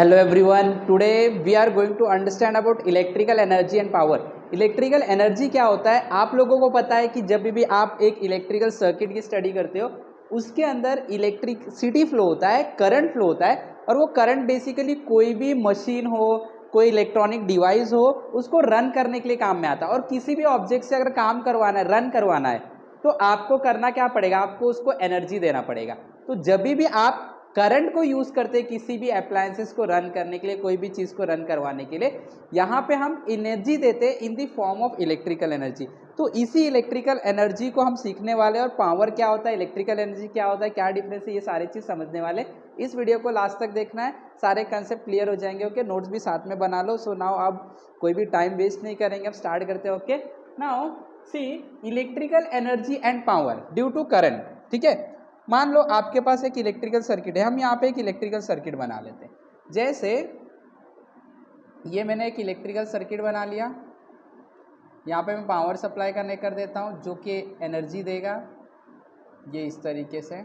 Hello everyone. Today we are going to understand about electrical energy and power. Electrical energy क्या होता है? आप लोगों को पता है कि जब भी आप एक इलेक्ट्रिकल सर्किट की स्टडी करते हो उसके अंदर इलेक्ट्रिसिटी फ्लो होता है, करंट फ्लो होता है, और वो करंट बेसिकली कोई भी मशीन हो, कोई इलेक्ट्रॉनिक डिवाइस हो, उसको रन करने के लिए काम में आता है। और किसी भी ऑब्जेक्ट से अगर काम करवाना है, रन करवाना है, तो आपको करना क्या पड़ेगा? आपको उसको एनर्जी देना पड़ेगा। तो जब भी आप करंट को यूज करते हैं किसी भी अप्लायंसेस को रन करने के लिए, कोई भी चीज को रन करवाने के लिए, यहाँ पे हम एनर्जी देते हैं in the form of electrical energy. तो इसी इलेक्ट्रिकल एनर्जी को हम सीखने वाले हैं, और पावर क्या होता है, इलेक्ट्रिकल एनर्जी क्या होता है, क्या डिफरेंस है, ये सारी चीज समझने वाले। इस वीडियो को लास्ट तक देखना है, सारे कंसेप्ट क्लियर हो जाएंगे। ओके, नोट्स भी साथ में बना लो। सो नाउ अब कोई भी टाइम वेस्ट नहीं करेंगे, अब स्टार्ट करते हैं। Okay, now see electrical energy and power due to current. ठीक है, मान लो आपके पास एक इलेक्ट्रिकल सर्किट है, हम यहाँ पे एक इलेक्ट्रिकल सर्किट बना लेते हैं। जैसे ये मैंने एक इलेक्ट्रिकल सर्किट बना लिया, यहाँ पे मैं पावर सप्लाई कनेक्ट कर देता हूँ जो कि एनर्जी देगा, ये इस तरीके से।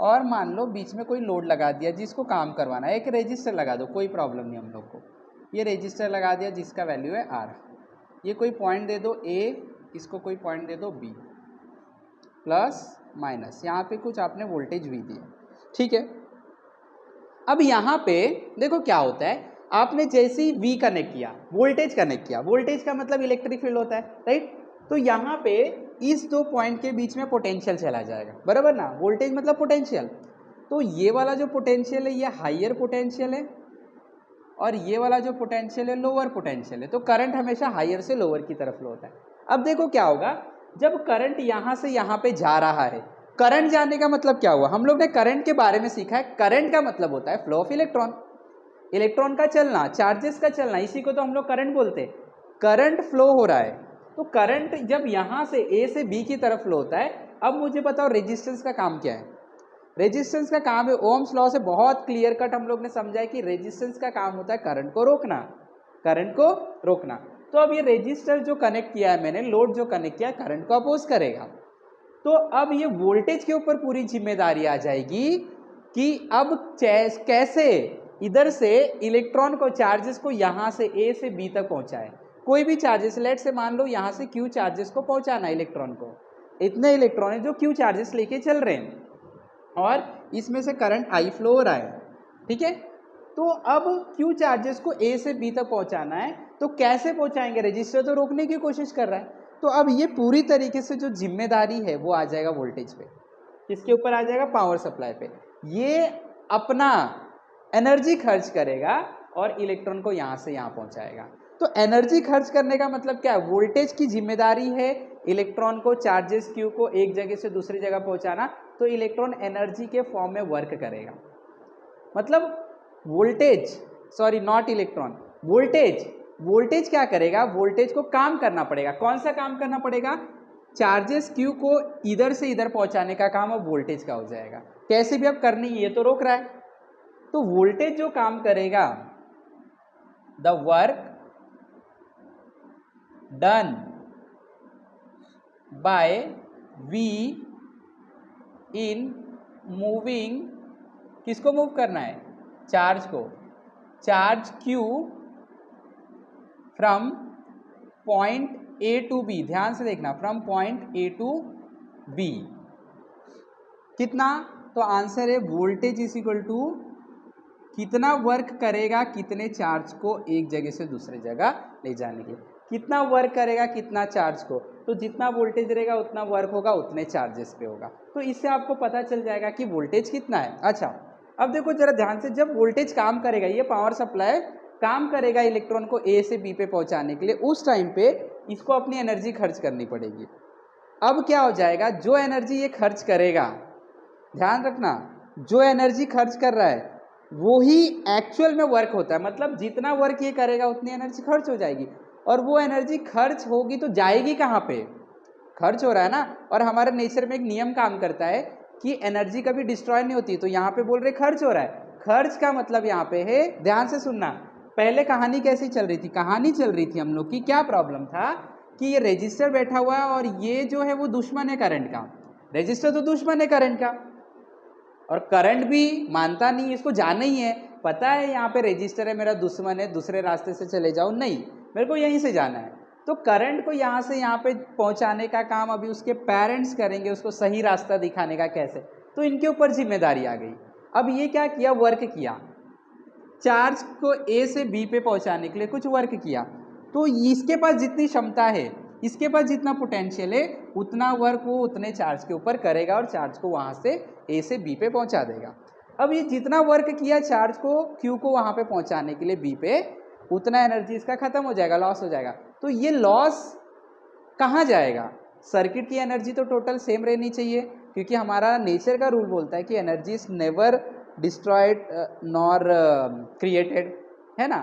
और मान लो बीच में कोई लोड लगा दिया जिसको काम करवाना है, एक रेजिस्टर लगा दो, कोई प्रॉब्लम नहीं हम लोग को। ये रेजिस्टर लगा दिया जिसका वैल्यू है R। ये कोई पॉइंट दे दो A, इसको कोई पॉइंट दे दो B, प्लस माइनस, यहाँ पे कुछ आपने वोल्टेज भी दिया। ठीक है, अब यहाँ पे देखो क्या होता है, आपने जैसे ही V कनेक्ट किया, वोल्टेज कनेक्ट किया, वोल्टेज का मतलब इलेक्ट्रिक फील्ड होता है, राइट? तो यहाँ पे इस दो पॉइंट के बीच में पोटेंशियल चला जाएगा, बराबर ना? वोल्टेज मतलब पोटेंशियल। तो ये वाला जो पोटेंशियल है ये हाइयर पोटेंशियल है, और ये वाला जो पोटेंशियल है लोअर पोटेंशियल है। तो करंट हमेशा हाइयर से लोअर की तरफ फ्लो होता है। अब देखो क्या होगा, जब करंट यहाँ से यहाँ पे जा रहा है, करंट जाने का मतलब क्या हुआ? हम लोग ने करंट के बारे में सीखा है। करंट का मतलब होता है फ्लो ऑफ इलेक्ट्रॉन, इलेक्ट्रॉन का चलना, चार्जेस का चलना, इसी को तो हम लोग करंट बोलते हैं। करंट फ्लो हो रहा है, तो करंट जब यहाँ से A से B की तरफ फ्लो होता है। अब मुझे बताओ रेजिस्टेंस का काम क्या है? रेजिस्टेंस का काम है, ओम्स लॉ से बहुत क्लियर कट हम लोग ने समझा है कि रेजिस्टेंस का काम होता है करंट को रोकना, करंट को रोकना। तो अब ये रेजिस्टर जो कनेक्ट किया है मैंने, लोड जो कनेक्ट किया है, करंट को अपोज करेगा। तो अब ये वोल्टेज के ऊपर पूरी जिम्मेदारी आ जाएगी कि अब कैसे इधर से इलेक्ट्रॉन को, चार्जेस को यहाँ से A से B तक पहुंचाए। कोई भी चार्जेस, लेट से मान लो यहाँ से Q चार्जेस को पहुंचाना है इलेक्ट्रॉन को, इतने इलेक्ट्रॉन है जो Q चार्जेस लेके चल रहे हैं, और इसमें से करंट I फ्लो हो रहा है। ठीक है, तो अब Q चार्जेस को A से B तक पहुंचाना है, तो कैसे पहुंचाएंगे? रजिस्टर तो रोकने की कोशिश कर रहा है। तो अब ये पूरी तरीके से जो जिम्मेदारी है वो आ जाएगा वोल्टेज पे। किसके ऊपर आ जाएगा? पावर सप्लाई पे। ये अपना एनर्जी खर्च करेगा और इलेक्ट्रॉन को यहाँ से यहाँ पहुंचाएगा। तो एनर्जी खर्च करने का मतलब क्या है? वोल्टेज की जिम्मेदारी है इलेक्ट्रॉन को, चार्जेस Q को एक जगह से दूसरी जगह पहुंचाना। तो इलेक्ट्रॉन एनर्जी के फॉर्म में वर्क करेगा। मतलब voltage, sorry not electron, voltage क्या करेगा? वोल्टेज को काम करना पड़ेगा। कौन सा काम करना पड़ेगा? चार्जेस Q को इधर से इधर पहुंचाने का काम अब वोल्टेज का हो जाएगा। कैसे भी अब करनी, ये तो रोक रहा है। तो वोल्टेज जो काम करेगा, the work done by V in moving, किसको मूव करना है? चार्ज को, charge Q from point A to B। ध्यान से देखना, from point A to B कितना? तो आंसर है वोल्टेज इज इक्वल टू कितना वर्क करेगा कितने चार्ज को एक जगह से दूसरे जगह ले जाने के लिए। कितना वर्क करेगा कितना चार्ज को, तो जितना वोल्टेज रहेगा उतना वर्क होगा, उतने चार्जेस पे होगा। तो इससे आपको पता चल जाएगा कि वोल्टेज कितना है। अच्छा, अब देखो जरा ध्यान से, जब वोल्टेज काम करेगा, ये पावर सप्लाई काम करेगा इलेक्ट्रॉन को A से B पे पहुंचाने के लिए, उस टाइम पे इसको अपनी एनर्जी खर्च करनी पड़ेगी। अब क्या हो जाएगा? जो एनर्जी ये खर्च करेगा, ध्यान रखना, जो एनर्जी खर्च कर रहा है वो ही एक्चुअल में वर्क होता है। मतलब जितना वर्क ये करेगा उतनी एनर्जी खर्च हो जाएगी, और वो एनर्जी खर्च होगी तो जाएगी कहाँ पे? खर्च हो रहा है ना। और हमारे नेचर में एक नियम काम करता है कि एनर्जी कभी डिस्ट्रॉय नहीं होती। तो यहाँ पे बोल रहे खर्च हो रहा है, खर्च का मतलब यहाँ पे है, ध्यान से सुनना, पहले कहानी कैसी चल रही थी? कहानी चल रही थी हम लोग की, क्या प्रॉब्लम था कि ये रजिस्टर बैठा हुआ है और ये जो है वो दुश्मन है करंट का। रजिस्टर तो दुश्मन है करंट का, और करंट भी मानता नहीं, इसको जाना ही है, पता है यहाँ पे रजिस्टर है, मेरा दुश्मन है, दूसरे रास्ते से चले जाओ, नहीं, मेरे को यहीं से जाना है। तो करंट को यहाँ से यहाँ पे पहुँचाने का काम अभी उसके पेरेंट्स करेंगे, उसको सही रास्ता दिखाने का कैसे, तो इनके ऊपर जिम्मेदारी आ गई। अब ये क्या किया, वर्क किया, चार्ज को ए से बी पे पहुँचाने के लिए कुछ वर्क किया, तो इसके पास जितनी क्षमता है, इसके पास जितना पोटेंशियल है, उतना वर्क वो उतने चार्ज के ऊपर करेगा और चार्ज को वहाँ से ए से बी पे पहुँचा देगा। अब ये जितना वर्क किया चार्ज को क्यू को वहाँ पे पहुँचाने के लिए बी पे, उतना एनर्जी इसका खत्म हो जाएगा, लॉस हो जाएगा। तो ये लॉस कहाँ जाएगा, सर्किट की एनर्जी तो टोटल सेम रहनी चाहिए, क्योंकि हमारा नेचर का रूल बोलता है कि energy is never destroyed nor created, है ना।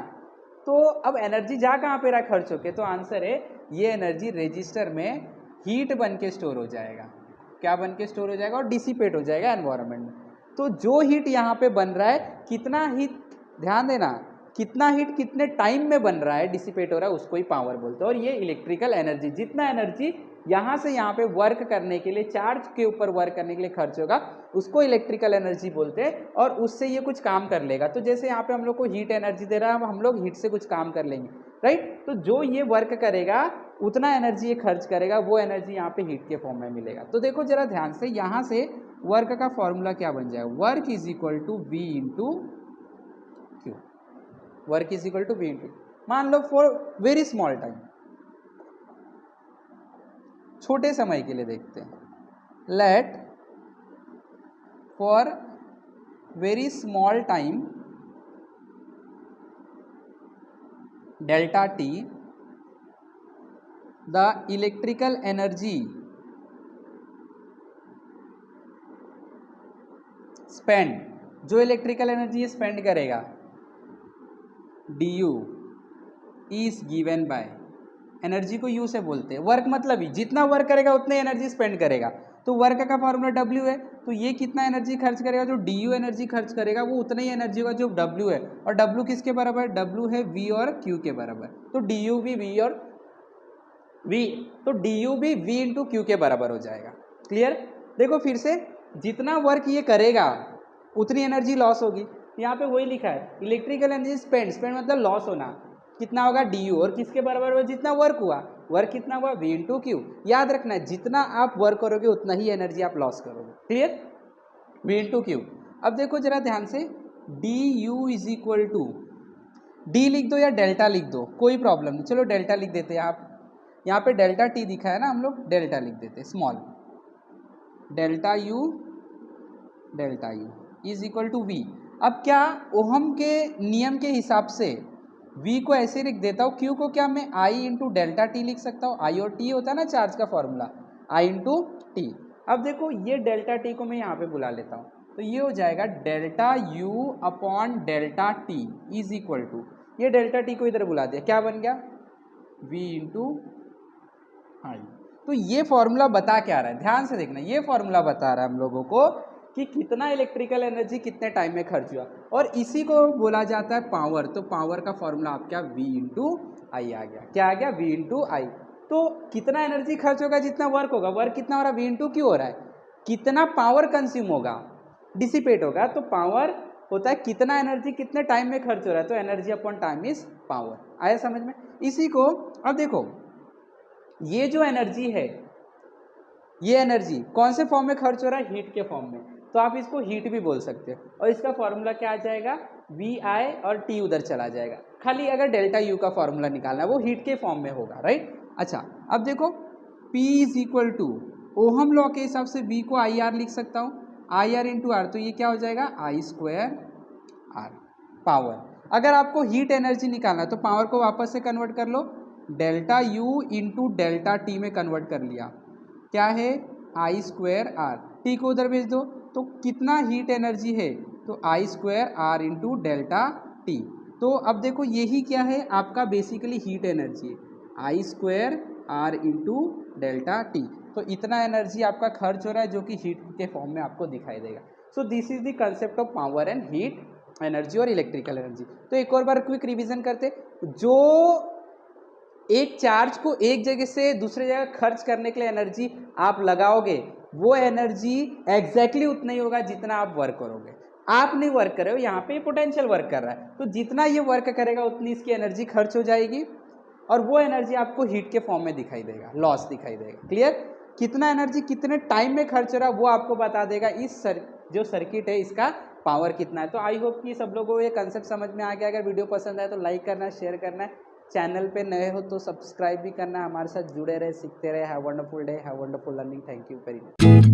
तो अब एनर्जी जा कहाँ पे रहा खर्च होके, तो आंसर है ये एनर्जी रजिस्टर में हीट बन के स्टोर हो जाएगा। क्या बन के स्टोर हो जाएगा, और डिसिपेट हो जाएगा एनवायरनमेंट में। तो जो हीट यहाँ पे बन रहा है, कितना हीट, ध्यान देना, कितना हीट कितने टाइम में बन रहा है, डिसिपेट हो रहा है, उसको ही पावर बोलते हैं। और ये इलेक्ट्रिकल एनर्जी, जितना एनर्जी यहाँ से यहाँ पे वर्क करने के लिए, चार्ज के ऊपर वर्क करने के लिए खर्च होगा, उसको इलेक्ट्रिकल एनर्जी बोलते हैं। और उससे ये कुछ काम कर लेगा। तो जैसे यहाँ पे हम लोग को हीट एनर्जी दे रहा है, हम लोग हीट से कुछ काम कर लेंगे, राइट। तो जो ये वर्क करेगा उतना एनर्जी ये खर्च करेगा, वो एनर्जी यहाँ पे हीट के फॉर्म में मिलेगा। तो देखो जरा ध्यान से, यहाँ से वर्क का फॉर्मूला क्या बन जाएगा, work is equal to V into Q. Work is equal to V into, मान लो फॉर वेरी स्मॉल टाइम, छोटे समय के लिए देखते हैं, let for very small time delta T the electrical energy spend, जो इलेक्ट्रिकल एनर्जी स्पेंड करेगा du is given by, energy को यू से बोलते हैं, वर्क मतलब ही जितना वर्क करेगा उतने एनर्जी स्पेंड करेगा। तो वर्क का फॉर्मूला W है, तो ये कितना एनर्जी खर्च करेगा, जो du एनर्जी खर्च करेगा वो उतना ही एनर्जी होगा जो W है। और W किसके बराबर है, W है V और Q के बराबर। तो du भी V और V, तो du भी V इंटू Q के बराबर हो जाएगा। क्लियर। देखो फिर से, जितना वर्क ये करेगा उतनी एनर्जी लॉस होगी। यहाँ पे वही लिखा है, इलेक्ट्रिकल एनर्जी स्पेंड, स्पेंड मतलब लॉस होना, कितना होगा du, और किसके बराबर होगा, जितना वर्क हुआ, वर्क कितना हुआ V इंटू क्यू। याद रखना है, जितना आप वर्क करोगे उतना ही एनर्जी आप लॉस करोगे। Clear, V into Q. अब देखो जरा ध्यान से, du is equal to, D लिख दो या डेल्टा लिख दो, कोई प्रॉब्लम नहीं, चलो डेल्टा लिख देते हैं। आप यहाँ पे डेल्टा टी दिखा है ना, हम लोग डेल्टा लिख देते हैं, small delta U is equal to V. अब क्या ओहम के नियम के हिसाब से v को ऐसे लिख देता हूँ, q को क्या मैं i इंटू डेल्टा टी लिख सकता हूँ, i और t होता है ना चार्ज का फॉर्मूला, i इंटू टी। अब देखो ये डेल्टा टी को मैं यहाँ पे बुला लेता हूँ, तो ये हो जाएगा delta u upon delta T is equal to, ये डेल्टा टी को इधर बुला दिया, क्या बन गया v इंटू i। तो ये फॉर्मूला बता क्या रहा है, ध्यान से देखना, ये फॉर्मूला बता रहा है हम लोगों को कि कितना इलेक्ट्रिकल एनर्जी कितने टाइम में खर्च हुआ, और इसी को बोला जाता है पावर। तो पावर का फॉर्मूला आप क्या V इंटू आई आ गया, क्या आ गया V इंटू आई। तो कितना एनर्जी खर्च होगा, जितना वर्क होगा, वर्क कितना हो रहा है V इंटू क्यू हो रहा है, कितना पावर कंज्यूम होगा, डिसिपेट होगा। तो पावर होता है कितना एनर्जी कितने टाइम में खर्च हो रहा है, तो energy upon time is power. आया समझ में। इसी को अब देखो, ये जो एनर्जी है, ये एनर्जी कौन से फॉर्म में खर्च हो रहा है, हीट के फॉर्म में, तो आप इसको हीट भी बोल सकते हो। और इसका फॉर्मूला क्या आ जाएगा, वी आई और टी उधर चला जाएगा, खाली अगर डेल्टा यू का फॉर्मूला निकालना है वो हीट के फॉर्म में होगा, राइट। अच्छा अब देखो, P is equal to, ohm law के हिसाब से V को आई आर लिख सकता हूँ, आई आर इंटू आर, तो ये क्या हो जाएगा आई स्क्वायर आर। पावर, अगर आपको हीट एनर्जी निकालना है तो पावर को वापस से कन्वर्ट कर लो, delta U into delta T में कन्वर्ट कर लिया, क्या है आई स्क्वायर आर, टी को उधर भेज दो, तो कितना हीट एनर्जी है, तो I square R into delta T. तो अब देखो यही क्या है, आपका बेसिकली हीट एनर्जी है, I square R into delta T. तो इतना एनर्जी आपका खर्च हो रहा है जो कि हीट के फॉर्म में आपको दिखाई देगा। So this is the concept of power and heat energy और इलेक्ट्रिकल एनर्जी। तो एक और बार क्विक रिविजन करते, जो एक चार्ज को एक जगह से दूसरे जगह खर्च करने के लिए एनर्जी आप लगाओगे, वो एनर्जी एग्जैक्टली उतना ही होगा जितना आप वर्क करोगे। आप नहीं वर्क कर रहे हो, यहाँ पे पोटेंशियल वर्क कर रहा है, तो जितना ये वर्क करेगा उतनी इसकी एनर्जी खर्च हो जाएगी और वो एनर्जी आपको हीट के फॉर्म में दिखाई देगा, लॉस दिखाई देगा। क्लियर? कितना एनर्जी कितने टाइम में खर्च हो रहा है वो आपको बता देगा इस जो सर्किट है इसका पावर कितना है। तो आई होप कि सब लोगों को ये कंसेप्ट समझ में आ गया। अगर वीडियो पसंद आए तो लाइक करना, शेयर करना है, चैनल पे नए हो तो सब्सक्राइब भी करना, हमारे साथ जुड़े रहे, सीखते रहे। Have wonderful day, have wonderful learning. Thank you very much.